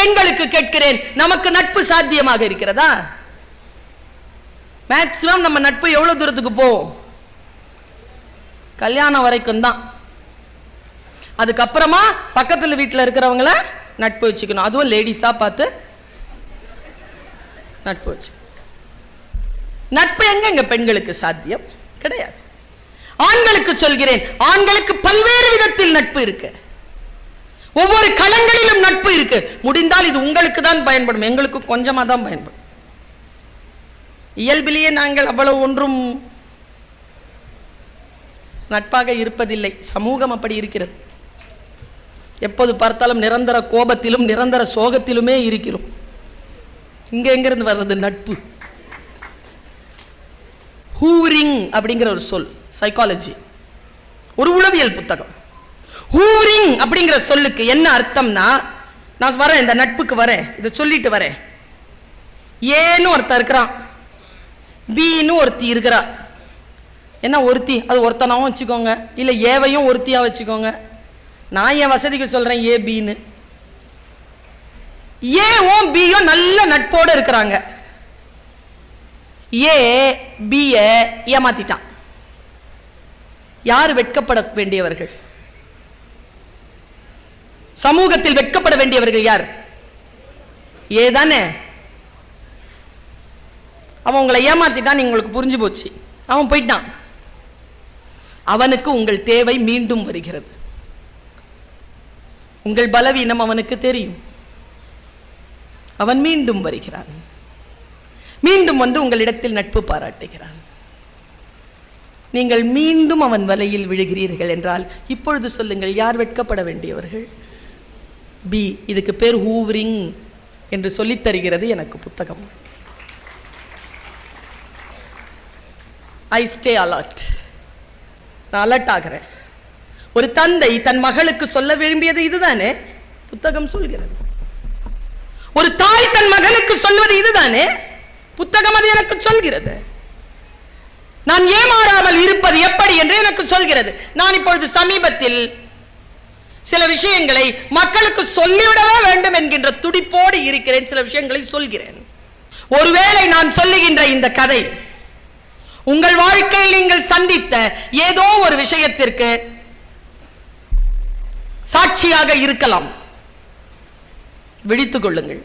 பெண்களுக்கு கேட்கிறேன், நமக்கு நட்பு சாத்தியமாக இருக்கிறதா? மேக்சிமம் நம்ம நட்பு எவ்வளவு தூரத்துக்கு போவோம்? கல்யாணம் வரைக்கும் தான். அதுக்கப்புறமா பக்கத்துல வீட்டில் இருக்கிறவங்கள நட்பு வச்சுக்கணும். அதுவும் லேடிஸா பார்த்து நட்பு வச்சு. நட்பு எங்க பெண்களுக்கு சாத்தியம் கிடையாது. ஆண்களுக்கு சொல்கிறேன், ஆண்களுக்கு பல்வேறு விதத்தில் நட்பு இருக்கு. ஒவ்வொரு களங்களிலும் நட்பு இருக்கு. முடிந்தால் இது உங்களுக்கு தான் பயன்படும், எங்களுக்கு கொஞ்சமா தான் பயன்படும். இயல்பிலேயே நாங்கள் அவ்வளவு ஒன்றும் நட்பாக இருப்பதில்லை. சமூகம் அப்படி இருக்கிறது. எப்போது பார்த்தாலும் நிரந்தர கோபத்திலும் நிரந்தர சோகத்திலுமே இருக்கிறோம். இங்க எங்கிருந்து வர்றது நட்பு? ஹூரிங் அப்படிங்கிற ஒரு சொல், சைக்காலஜி, ஒரு உளவியல் புத்தகம். ஹூரிங் அப்படிங்கிற சொல்லுக்கு என்ன அர்த்தம்னா, நான் வரேன் இந்த நட்புக்கு வரேன், இதை சொல்லிட்டு வரேன். ஏன்னு ஒருத்தர் இருக்கிறான், பின்னு ஒருத்தி இருக்கிறா. என்ன ஒருத்தி, அது ஒருத்தனாவும் வச்சுக்கோங்க, இல்லை ஏவையும் ஒருத்தியா வச்சுக்கோங்க. நான் என் வசதிக்கு சொல்றேன் ஏ பின்னு. ஏவும் பியும் நல்ல நட்போடு இருக்கிறாங்க. ஏ பிய ஏமாத்திட்டான். யார் வெட்கப்பட வேண்டியவர்கள்? சமூகத்தில் வெட்கப்பட வேண்டியவர்கள் யார்? ஏதானே. அவன் உங்களை ஏமாத்திட்டான், உங்களுக்கு புரிஞ்சு போச்சு, அவன் போயிட்டான். அவனுக்கு உங்கள் தேவை மீண்டும் வருகிறது. உங்கள் பலவீனம் அவனுக்கு தெரியும். அவன் மீண்டும் வருகிறான், மீண்டும் வந்து உங்களிடத்தில் நட்பு பாராட்டுகிறான். நீங்கள் மீண்டும் அவன் வலையில் விழுகிறீர்கள் என்றால் இப்பொழுது சொல்லுங்கள், யார் வெட்கப்பட வேண்டியவர்கள்? பி. இதுக்கு பேர் ஹூவரிங் என்று சொல்லித் தருகிறது எனக்கு புத்தகம். ஐ ஸ்டே அலர்ட். நான் அலர்ட் ஆகிறேன். ஒரு தந்தை தன் மகளுக்கு சொல்ல விரும்பியது இதுதானே புத்தகம் சொல்கிறது. ஒரு தாய் தன் மகனுக்கு சொல்வது இதுதானே புத்தகம் அது எனக்கு சொல்கிறது. நான் ஏமாறாமல் இருப்பது எப்படி என்று எனக்கு சொல்கிறது. நான் இப்பொழுது சமீபத்தில் சில விஷயங்களை மக்களுக்கு சொல்லிவிடவே வேண்டும் என்கின்ற துடிப்போடு இருக்கிறேன். சில விஷயங்களை சொல்கிறேன். ஒருவேளை நான் சொல்லுகின்ற இந்த கதை உங்கள் வாழ்க்கையில் நீங்கள் சந்தித்த ஏதோ ஒரு விஷயத்திற்கு சாட்சியாக இருக்கலாம். விழித்துக் கொள்ளுங்கள்.